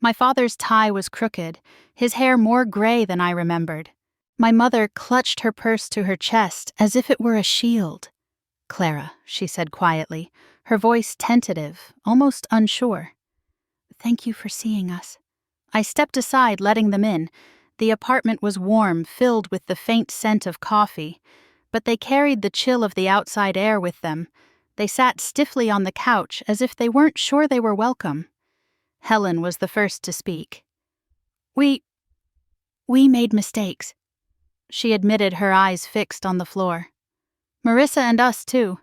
My father's tie was crooked, his hair more gray than I remembered. My mother clutched her purse to her chest as if it were a shield. "Clara," she said quietly, her voice tentative, almost unsure. "Thank you for seeing us." I stepped aside, letting them in. The apartment was warm, filled with the faint scent of coffee, but they carried the chill of the outside air with them. They sat stiffly on the couch as if they weren't sure they were welcome. Helen was the first to speak. We made mistakes," she admitted, her eyes fixed on the floor. "Marissa and us, too.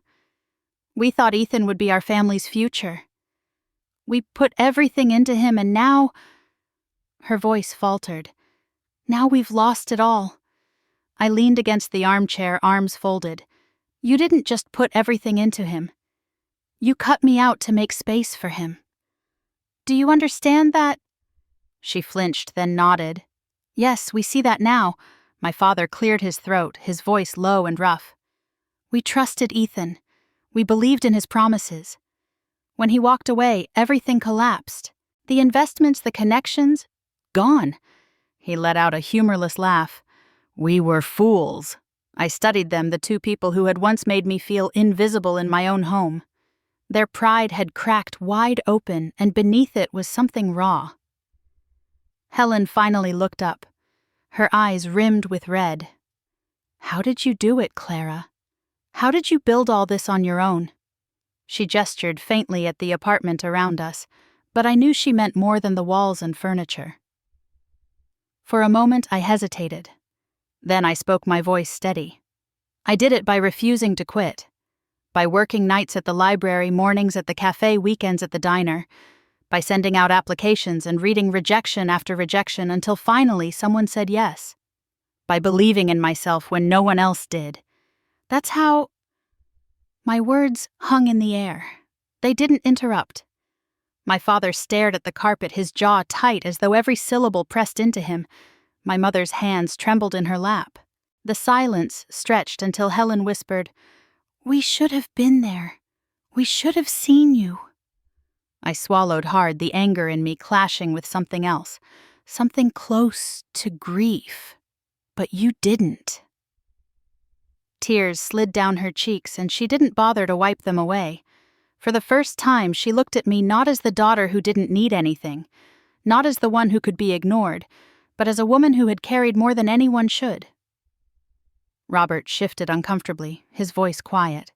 We thought Ethan would be our family's future. We put everything into him, and now—" Her voice faltered. "Now we've lost it all." I leaned against the armchair, arms folded. "You didn't just put everything into him. You cut me out to make space for him. Do you understand that?" She flinched, then nodded. "Yes, we see that now." My father cleared his throat, his voice low and rough. "We trusted Ethan. We believed in his promises. When he walked away, everything collapsed. The investments, the connections, gone." He let out a humorless laugh. "We were fools." I studied them, the two people who had once made me feel invisible in my own home. Their pride had cracked wide open, and beneath it was something raw. Helen finally looked up, her eyes rimmed with red. "How did you do it, Clara? How did you build all this on your own?" She gestured faintly at the apartment around us, but I knew she meant more than the walls and furniture. For a moment I hesitated. Then I spoke, my voice steady. "I did it by refusing to quit. By working nights at the library, mornings at the cafe, weekends at the diner. By sending out applications and reading rejection after rejection until finally someone said yes. By believing in myself when no one else did. That's how—" My words hung in the air. They didn't interrupt. My father stared at the carpet, his jaw tight as though every syllable pressed into him. My mother's hands trembled in her lap. The silence stretched until Helen whispered, "We should have been there. We should have seen you." I swallowed hard, the anger in me clashing with something else, something close to grief. "But you didn't." Tears slid down her cheeks, and she didn't bother to wipe them away. For the first time, she looked at me not as the daughter who didn't need anything, not as the one who could be ignored, but as a woman who had carried more than anyone should. Robert shifted uncomfortably, his voice quiet.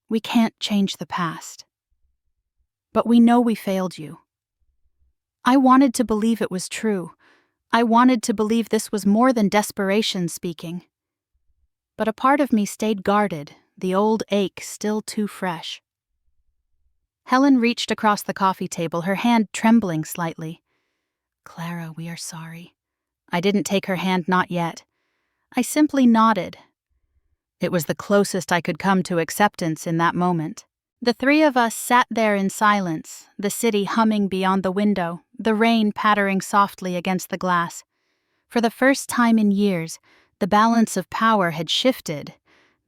"We can't change the past. But we know we failed you. I wanted to believe it was true. I wanted to believe this was more than desperation speaking. But a part of me stayed guarded, the old ache still too fresh." Helen reached across the coffee table, her hand trembling slightly. "Clara, we are sorry." I didn't take her hand, not yet. I simply nodded. It was the closest I could come to acceptance in that moment. The three of us sat there in silence, the city humming beyond the window, the rain pattering softly against the glass. For the first time in years, the balance of power had shifted.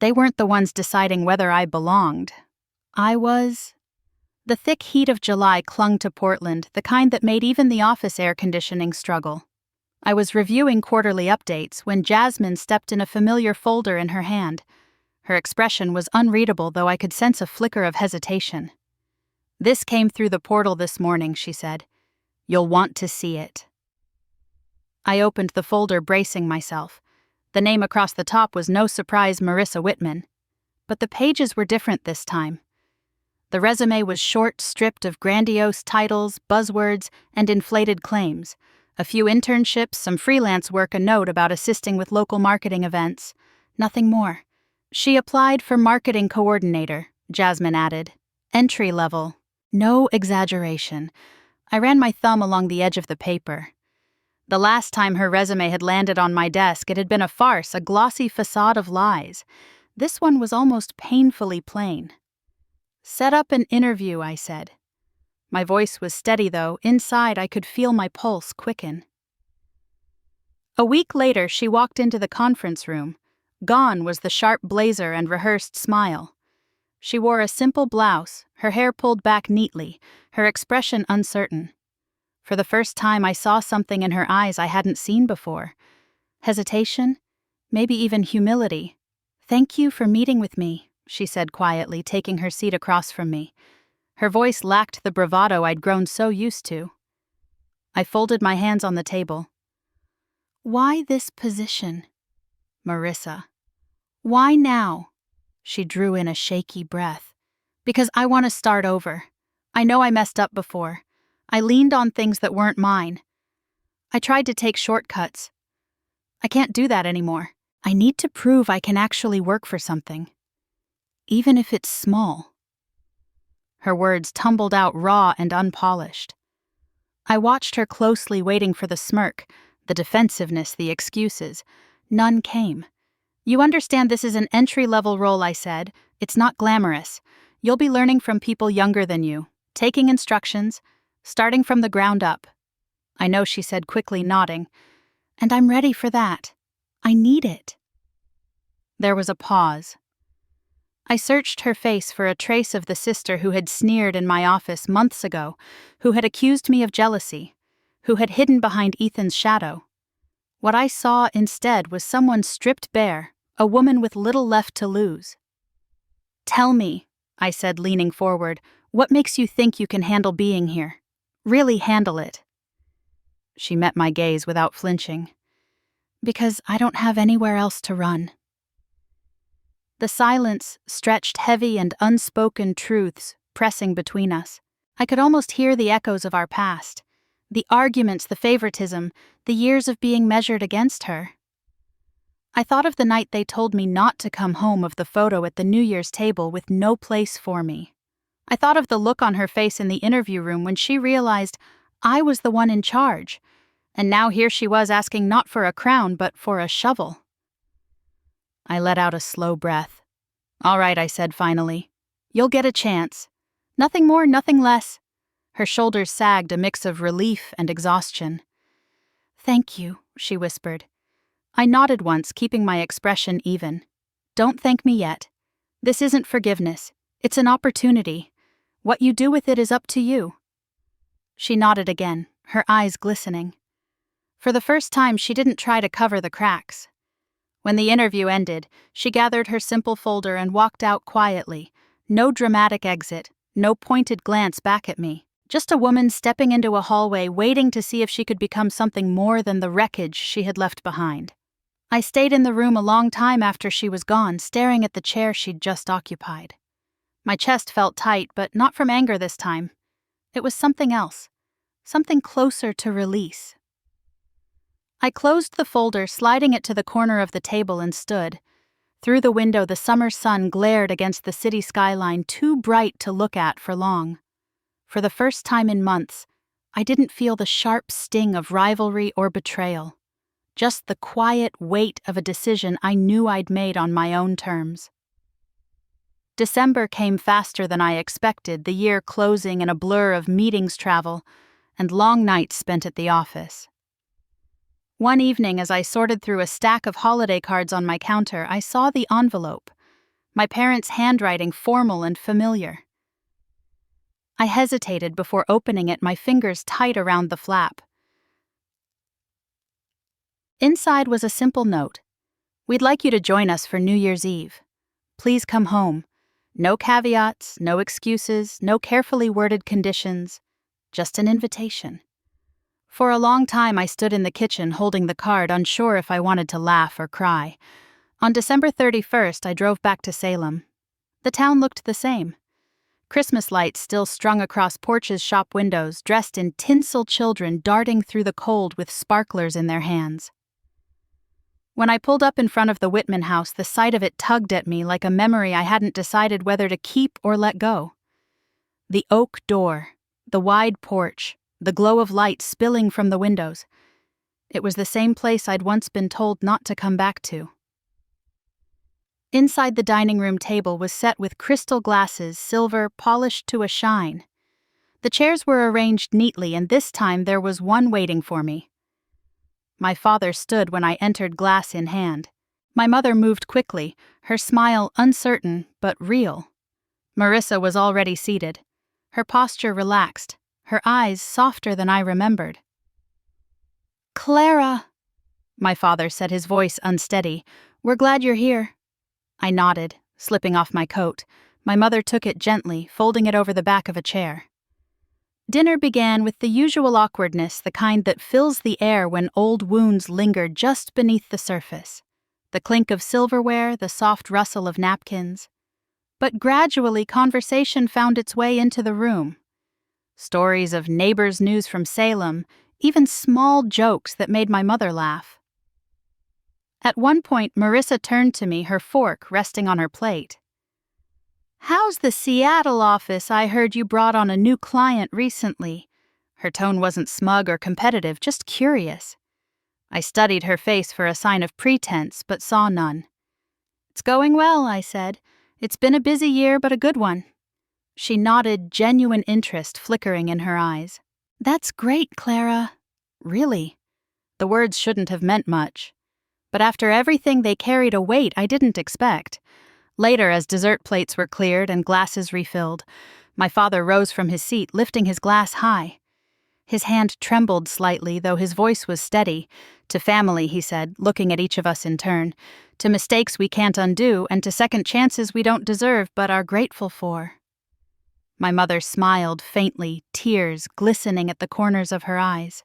They weren't the ones deciding whether I belonged. I was. The thick heat of July clung to Portland, the kind that made even the office air conditioning struggle. I was reviewing quarterly updates when Jasmine stepped in, a familiar folder in her hand. Her expression was unreadable, though I could sense a flicker of hesitation. "This came through the portal this morning," she said. "You'll want to see it." I opened the folder, bracing myself. The name across the top was no surprise, Marissa Whitman. But the pages were different this time. The resume was short, stripped of grandiose titles, buzzwords, and inflated claims. A few internships, some freelance work, a note about assisting with local marketing events. Nothing more. She applied for marketing coordinator, Jasmine added. Entry level. No exaggeration. I ran my thumb along the edge of the paper. The last time her resume had landed on my desk, it had been a farce, a glossy facade of lies. This one was almost painfully plain. "Set up an interview," I said. My voice was steady, though. Inside, I could feel my pulse quicken. A week later, she walked into the conference room. Gone was the sharp blazer and rehearsed smile. She wore a simple blouse, her hair pulled back neatly, her expression uncertain. For the first time I saw something in her eyes I hadn't seen before. Hesitation? Maybe even humility. "Thank you for meeting with me," she said quietly, taking her seat across from me. Her voice lacked the bravado I'd grown so used to. I folded my hands on the table. "Why this position?" "Marissa." "Why now?" She drew in a shaky breath. "Because I want to start over. I know I messed up before. I leaned on things that weren't mine. I tried to take shortcuts. I can't do that anymore. I need to prove I can actually work for something. Even if it's small." Her words tumbled out raw and unpolished. I watched her closely, waiting for the smirk, the defensiveness, the excuses. None came. "You understand this is an entry-level role," I said. "It's not glamorous. You'll be learning from people younger than you, taking instructions, starting from the ground up." "I know," she said quickly, nodding. "And I'm ready for that. I need it." There was a pause. I searched her face for a trace of the sister who had sneered in my office months ago, who had accused me of jealousy, who had hidden behind Ethan's shadow. What I saw instead was someone stripped bare, a woman with little left to lose. "Tell me," I said, leaning forward, "what makes you think you can handle being here? Really handle it?" She met my gaze without flinching. "Because I don't have anywhere else to run." The silence stretched heavy and unspoken truths pressing between us. I could almost hear the echoes of our past, the arguments, the favoritism, the years of being measured against her. I thought of the night they told me not to come home, of the photo at the New Year's table with no place for me. I thought of the look on her face in the interview room when she realized I was the one in charge, and now here she was asking not for a crown but for a shovel. I let out a slow breath. "All right," I said finally. "You'll get a chance. Nothing more, nothing less." Her shoulders sagged, a mix of relief and exhaustion. "Thank you," she whispered. I nodded once, keeping my expression even. "Don't thank me yet. This isn't forgiveness. It's an opportunity. What you do with it is up to you." She nodded again, her eyes glistening. For the first time, she didn't try to cover the cracks. When the interview ended, she gathered her simple folder and walked out quietly. No dramatic exit, no pointed glance back at me. Just a woman stepping into a hallway, waiting to see if she could become something more than the wreckage she had left behind. I stayed in the room a long time after she was gone, staring at the chair she'd just occupied. My chest felt tight, but not from anger this time. It was something else, something closer to release. I closed the folder, sliding it to the corner of the table, and stood. Through the window, the summer sun glared against the city skyline, too bright to look at for long. For the first time in months, I didn't feel the sharp sting of rivalry or betrayal. Just the quiet weight of a decision I knew I'd made on my own terms. December came faster than I expected, the year closing in a blur of meetings, travel, and long nights spent at the office. One evening, as I sorted through a stack of holiday cards on my counter, I saw the envelope, my parents' handwriting, formal and familiar. I hesitated before opening it, my fingers tight around the flap. Inside was a simple note. "We'd like you to join us for New Year's Eve. Please come home. No caveats, no excuses, no carefully worded conditions, just an invitation." For a long time I stood in the kitchen holding the card, unsure if I wanted to laugh or cry. On December 31st, I drove back to Salem. The town looked the same. Christmas lights still strung across porches, shop windows, dressed in tinsel children darting through the cold with sparklers in their hands. When I pulled up in front of the Whitman house, the sight of it tugged at me like a memory I hadn't decided whether to keep or let go. The oak door, the wide porch, the glow of light spilling from the windows. It was the same place I'd once been told not to come back to. Inside, the dining room table was set with crystal glasses, silver, polished to a shine. The chairs were arranged neatly, and this time there was one waiting for me. My father stood when I entered, glass in hand. My mother moved quickly, her smile uncertain but real. Marissa was already seated, her posture relaxed, her eyes softer than I remembered. "Clara," my father said, his voice unsteady, "we're glad you're here." I nodded, slipping off my coat. My mother took it gently, folding it over the back of a chair. Dinner began with the usual awkwardness, the kind that fills the air when old wounds linger just beneath the surface. The clink of silverware, the soft rustle of napkins. But gradually, conversation found its way into the room. Stories of neighbors' news from Salem, even small jokes that made my mother laugh. At one point, Marissa turned to me, her fork resting on her plate. "How's the Seattle office? I heard you brought on a new client recently." Her tone wasn't smug or competitive, just curious. I studied her face for a sign of pretense, but saw none. "It's going well," I said. "It's been a busy year, but a good one." She nodded, genuine interest flickering in her eyes. "That's great, Clara." Really? The words shouldn't have meant much. But after everything, they carried a weight I didn't expect. Later, as dessert plates were cleared and glasses refilled, my father rose from his seat, lifting his glass high. His hand trembled slightly, though his voice was steady. "To family," he said, looking at each of us in turn. "To mistakes we can't undo, and to second chances we don't deserve but are grateful for." My mother smiled faintly, tears glistening at the corners of her eyes.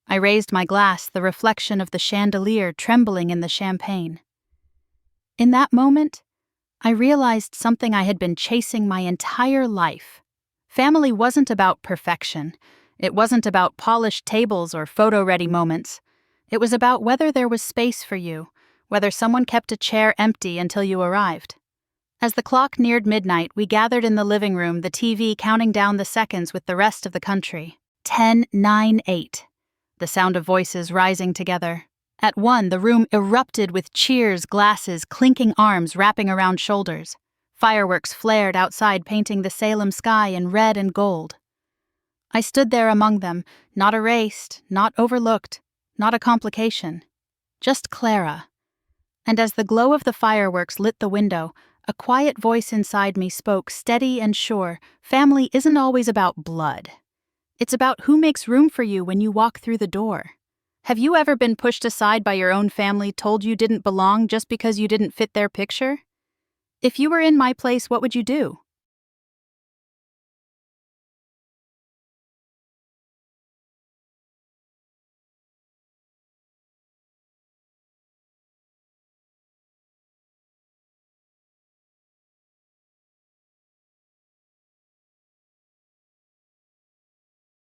I raised my glass, the reflection of the chandelier trembling in the champagne. In that moment, I realized something I had been chasing my entire life. Family wasn't about perfection. It wasn't about polished tables or photo-ready moments. It was about whether there was space for you, whether someone kept a chair empty until you arrived. As the clock neared midnight, we gathered in the living room, the TV counting down the seconds with the rest of the country. 10, 9, 8. The sound of voices rising together. At 1, the room erupted with cheers, glasses, clinking arms wrapping around shoulders. Fireworks flared outside, painting the Salem sky in red and gold. I stood there among them, not erased, not overlooked, not a complication. Just Clara. And as the glow of the fireworks lit the window, a quiet voice inside me spoke, steady and sure. Family isn't always about blood. It's about who makes room for you when you walk through the door. Have you ever been pushed aside by your own family, told you didn't belong just because you didn't fit their picture? If you were in my place, what would you do?